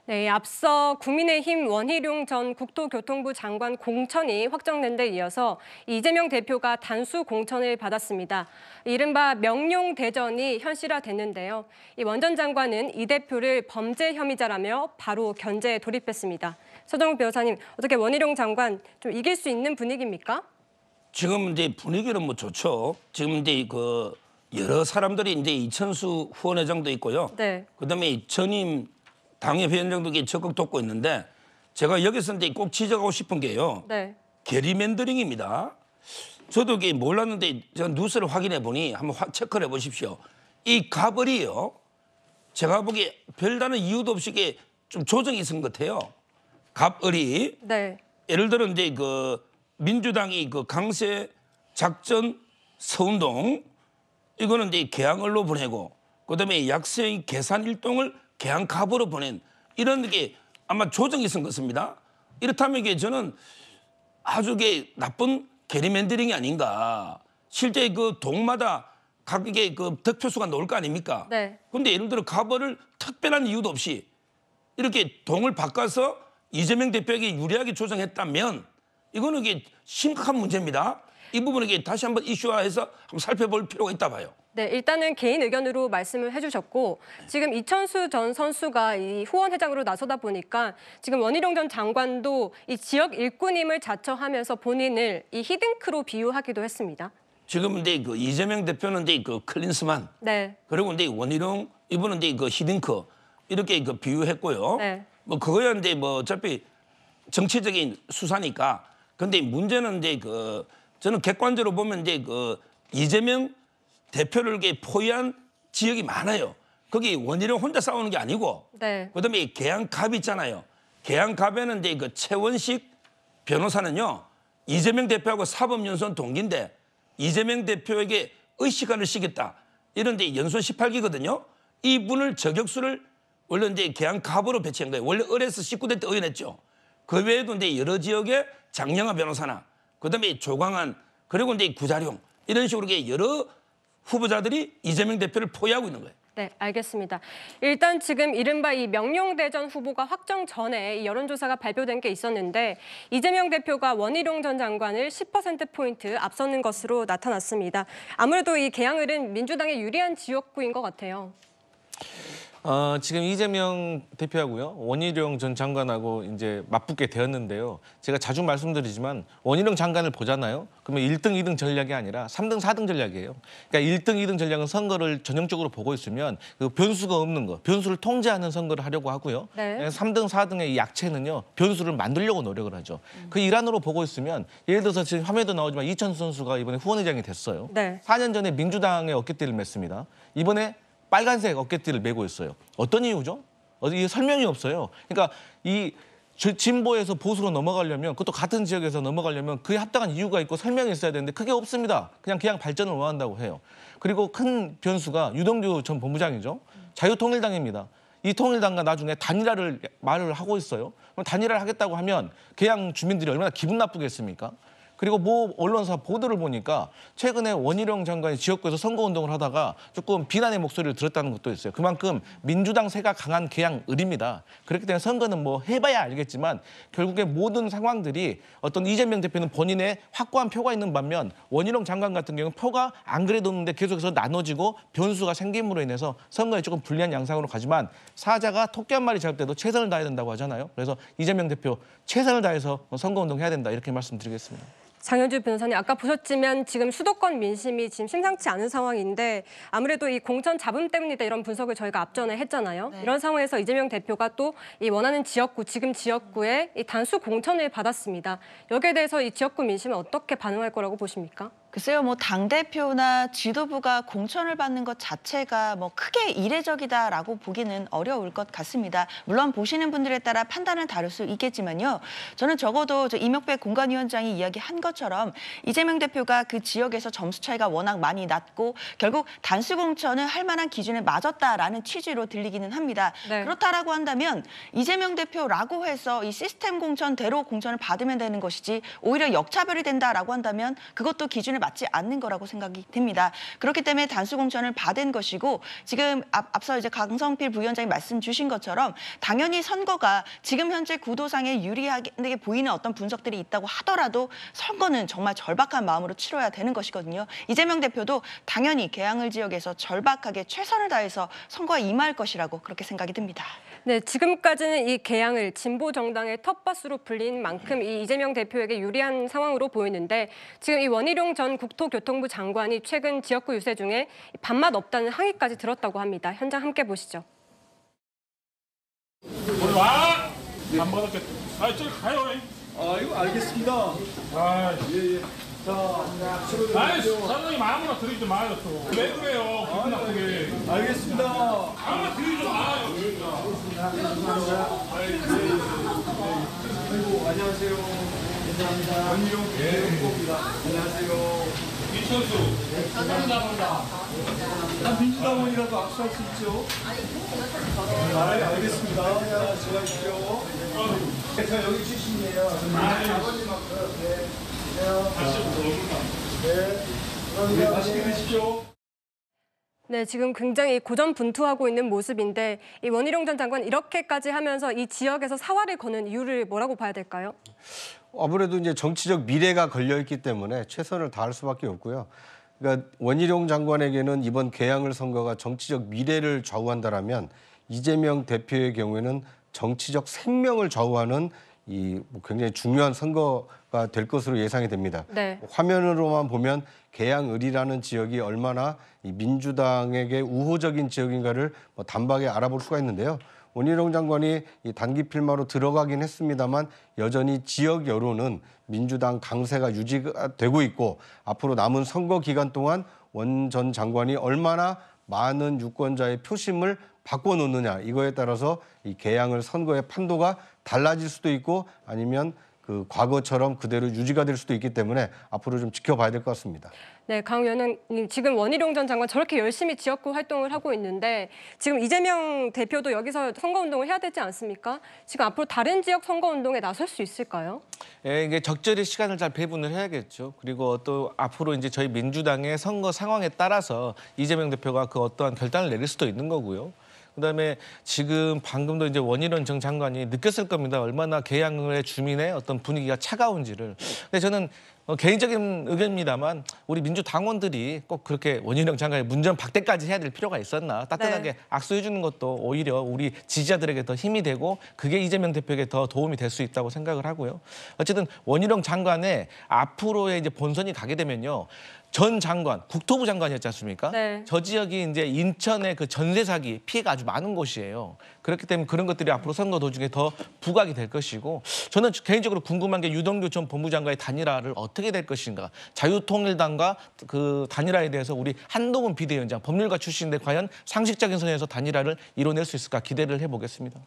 네, 앞서 국민의힘 원희룡 전 국토교통부 장관 공천이 확정된 데 이어서 이재명 대표가 단수 공천을 받았습니다. 이른바 명룡대전이 현실화됐는데요. 이 원 전 장관은 이 대표를 범죄 혐의자라며 바로 견제에 돌입했습니다. 서정욱 변호사님, 어떻게 원희룡 장관 좀 이길 수 있는 분위기입니까? 지금 이제 분위기는 뭐 좋죠. 지금 이제 그 여러 사람들이 이제 이천수 후원회장도 있고요. 네. 그다음에 전임 당협위원장도 적극 돕고 있는데 제가 여기서 이제 꼭 지적하고 싶은 게요. 네. 게리맨더링입니다. 저도 이게 몰랐는데 제가 뉴스를 확인해 보니 한번 체크를 해보십시오. 이 가벌이요. 제가 보기에 별다른 이유도 없이 이게 좀 조정이 있은 것 같아요. 갑을이. 네. 예를 들어 이제 그 민주당이 그 강세 작전 서운동 이거는 이제 개항을로 보내고 그다음에 약세의 계산 일동을 개항 갑으로 보낸 이런 게 아마 조정이 있은 것입니다. 이렇다면 이게 저는 아주 게 나쁜 게리맨더링이 아닌가. 실제 그 동마다 각국의 그 득표수가 나올 거 아닙니까? 네. 근데 예를 들어 갑을 특별한 이유도 없이 이렇게 동을 바꿔서 이재명 대표에게 유리하게 조정했다면 이거는 이게 심각한 문제입니다. 이 부분을 이게 다시 한번 이슈화해서 한번 살펴볼 필요가 있다 봐요. 네, 일단은 개인 의견으로 말씀을 해주셨고 지금 이천수 전 선수가 이 후원회장으로 나서다 보니까 지금 원희룡 전 장관도 이 지역 일꾼임을 자처하면서 본인을 이 히딩크로 비유하기도 했습니다. 지금 이제 그 이재명 대표는 이제 그 클린스만, 네. 그리고 이제 원희룡 이분은 이제 그 히딩크 이렇게 그 비유했고요. 네. 뭐 그거야 이제 뭐 어차피 정치적인 수사니까. 근데 문제는 이제 그 저는 객관적으로 보면 이제 그 이재명 대표를 이렇게 포위한 지역이 많아요. 거기 원희룡 혼자 싸우는 게 아니고, 네. 그다음에 계양갑 있잖아요. 계양갑에는 이제 그 최원식 변호사는요 이재명 대표하고 사법연수원 동기인데 이재명 대표에게 의식안을 시켰다. 이런 데 연수원 18기거든요. 이분을 저격수를 원래 이제 계양갑으로 배치한 거예요. 원래 을에서 19대 때 의원했죠. 그 외에도 이제 여러 지역의 장영하 변호사나 그다음에 조광한 그리고 이제 구자룡 이런 식으로 여러 후보자들이 이재명 대표를 포위하고 있는 거예요. 네, 알겠습니다. 일단 지금 이른바 이 명룡대전 후보가 확정 전에 이 여론조사가 발표된 게 있었는데 이재명 대표가 원희룡 전 장관을 10%포인트 앞서는 것으로 나타났습니다. 아무래도 이 개항을은 민주당에 유리한 지역구인 것 같아요. 지금 이재명 대표하고요, 원희룡 전 장관하고 이제 맞붙게 되었는데요. 제가 자주 말씀드리지만 원희룡 장관을 보잖아요. 그러면 1등, 2등 전략이 아니라 3등, 4등 전략이에요. 그러니까 1등, 2등 전략은 선거를 전형적으로 보고 있으면 그 변수가 없는 거, 변수를 통제하는 선거를 하려고 하고요. 네. 3등, 4등의 이 약체는요, 변수를 만들려고 노력을 하죠. 그 일환으로 보고 있으면 예를 들어서 지금 화면에도 나오지만 이천수 선수가 이번에 후원회장이 됐어요. 네. 4년 전에 민주당에 어깨띠를 맸습니다. 이번에 빨간색 어깨띠를 메고 있어요. 어떤 이유죠? 이게 설명이 없어요. 그러니까 이 진보에서 보수로 넘어가려면 그것도 같은 지역에서 넘어가려면 그에 합당한 이유가 있고 설명이 있어야 되는데 그게 없습니다. 그냥 발전을 원한다고 해요. 그리고 큰 변수가 유동규 전 본부장이죠. 자유통일당입니다. 이 통일당과 나중에 단일화를 말을 하고 있어요. 그럼 단일화를 하겠다고 하면 개양 주민들이 얼마나 기분 나쁘겠습니까? 그리고 뭐 언론사 보도를 보니까 최근에 원희룡 장관이 지역구에서 선거운동을 하다가 조금 비난의 목소리를 들었다는 것도 있어요. 그만큼 민주당 세가 강한 개양을입니다. 그렇기 때문에 선거는 뭐 해봐야 알겠지만 결국에 모든 상황들이 어떤 이재명 대표는 본인의 확고한 표가 있는 반면 원희룡 장관 같은 경우는 표가 안 그래도 없는데 계속해서 나눠지고 변수가 생김으로 인해서 선거에 조금 불리한 양상으로 가지만 사자가 토끼 한 마리 잡을 때도 최선을 다해야 된다고 하잖아요. 그래서 이재명 대표 최선을 다해서 선거운동 해야 된다 이렇게 말씀드리겠습니다. 장현주 변호사님, 아까 보셨지만 지금 수도권 민심이 지금 심상치 않은 상황인데 아무래도 이 공천 잡음 때문이다 이런 분석을 저희가 앞전에 했잖아요. 네. 이런 상황에서 이재명 대표가 또 이 원하는 지역구, 지금 지역구에 이 단수 공천을 받았습니다. 여기에 대해서 이 지역구 민심은 어떻게 반응할 거라고 보십니까? 글쎄요, 뭐 당대표나 지도부가 공천을 받는 것 자체가 뭐 크게 이례적이다라고 보기는 어려울 것 같습니다. 물론 보시는 분들에 따라 판단은 다를 수 있겠지만요. 저는 적어도 이명박 공관위원장이 이야기한 것처럼 이재명 대표가 그 지역에서 점수 차이가 워낙 많이 났고 결국 단수 공천을 할 만한 기준에 맞았다라는 취지로 들리기는 합니다. 네. 그렇다라고 한다면 이재명 대표라고 해서 이 시스템 공천대로 공천을 받으면 되는 것이지 오히려 역차별이 된다라고 한다면 그것도 기준에 맞지 않는 거라고 생각이 듭니다. 그렇기 때문에 단수 공천을 받은 것이고 지금 앞서 이제 강성필 부위원장이 말씀 주신 것처럼 당연히 선거가 지금 현재 구도상에 유리하게 보이는 어떤 분석들이 있다고 하더라도 선거는 정말 절박한 마음으로 치러야 되는 것이거든요. 이재명 대표도 당연히 계양을 지역에서 절박하게 최선을 다해서 선거에 임할 것이라고 그렇게 생각이 듭니다. 네, 지금까지는 이 계양을 진보 정당의 텃밭으로 불린 만큼 이 이재명 대표에게 유리한 상황으로 보이는데 지금 이 원희룡 전 국토교통부 장관이 최근 지역구 유세 중에 밥맛 없다는 항의까지 들었다고 합니다. 현장 함께 보시죠. 우리 와! 안 받았겠다. 아, 저기 가요. 이거 알겠습니다. 아, 예. 자, 아이, 사장님 아무나 드리지 마요, 또. 왜 그래요? 기분 나쁘게. 알겠습니다. 아무나 드리지 마요. 아이고, 안녕하세요. 감사합니다. 원희룡 국토입니다. 안녕하세요. 이천수. 감사합니다. 민주당원이라도 악수할 수 있죠? 알겠습니다. 자, 수고하십시오. 제가 여기 출신이에요. 아버님만큼. 네. 네. 맛있게 드십시오. 네, 지금 굉장히 고전분투하고 있는 모습인데 이 원희룡 전 장관 이렇게까지 하면서 이 지역에서 사활을 거는 이유를 뭐라고 봐야 될까요? 아무래도 이제 정치적 미래가 걸려 있기 때문에 최선을 다할 수밖에 없고요. 그러니까 원희룡 장관에게는 이번 계양을 선거가 정치적 미래를 좌우한다라면 이재명 대표의 경우에는 정치적 생명을 좌우하는 이 굉장히 중요한 선거가 될 것으로 예상이 됩니다. 네. 화면으로만 보면 계양을이라는 지역이 얼마나 이 민주당에게 우호적인 지역인가를 단박에 알아볼 수가 있는데요. 원희룡 장관이 이 단기 필마로 들어가긴 했습니다만 여전히 지역 여론은 민주당 강세가 유지가 되고 있고 앞으로 남은 선거 기간 동안 원 전 장관이 얼마나 많은 유권자의 표심을 바꿔놓느냐 이거에 따라서 이 계양을 선거의 판도가 달라질 수도 있고 아니면 그 과거처럼 그대로 유지가 될 수도 있기 때문에 앞으로 좀 지켜봐야 될 것 같습니다. 네, 강 의원님 지금 원희룡 전 장관 저렇게 열심히 지역구 활동을 하고 있는데 지금 이재명 대표도 여기서 선거운동을 해야 되지 않습니까? 지금 앞으로 다른 지역 선거운동에 나설 수 있을까요? 예, 이게 적절히 시간을 잘 배분을 해야겠죠. 그리고 또 앞으로 이제 저희 민주당의 선거 상황에 따라서 이재명 대표가 그 어떠한 결단을 내릴 수도 있는 거고요. 그다음에 지금 방금도 이제 원희룡 전 장관이 느꼈을 겁니다. 얼마나 계양의 주민의 어떤 분위기가 차가운지를. 근데 저는 개인적인 의견입니다만 우리 민주당원들이 꼭 그렇게 원희룡 장관의 문전박대까지 해야 될 필요가 있었나. 따뜻하게 악수해 주는 것도 오히려 우리 지지자들에게 더 힘이 되고 그게 이재명 대표에게 더 도움이 될 수 있다고 생각을 하고요. 어쨌든 원희룡 장관의 앞으로의 이제 본선이 가게 되면요. 전 장관, 국토부 장관이었지 않습니까? 네. 저 지역이 이제 인천의 그 전세 사기 피해가 아주 많은 곳이에요. 그렇기 때문에 그런 것들이 앞으로 선거 도중에 더 부각이 될 것이고 저는 개인적으로 궁금한 게 유동규 전 법무장관의 단일화를 어떻게 될 것인가. 자유통일당과 그 단일화에 대해서 우리 한동훈 비대위원장 법률가 출신인데 과연 상식적인 선에서 단일화를 이뤄낼 수 있을까 기대를 해보겠습니다.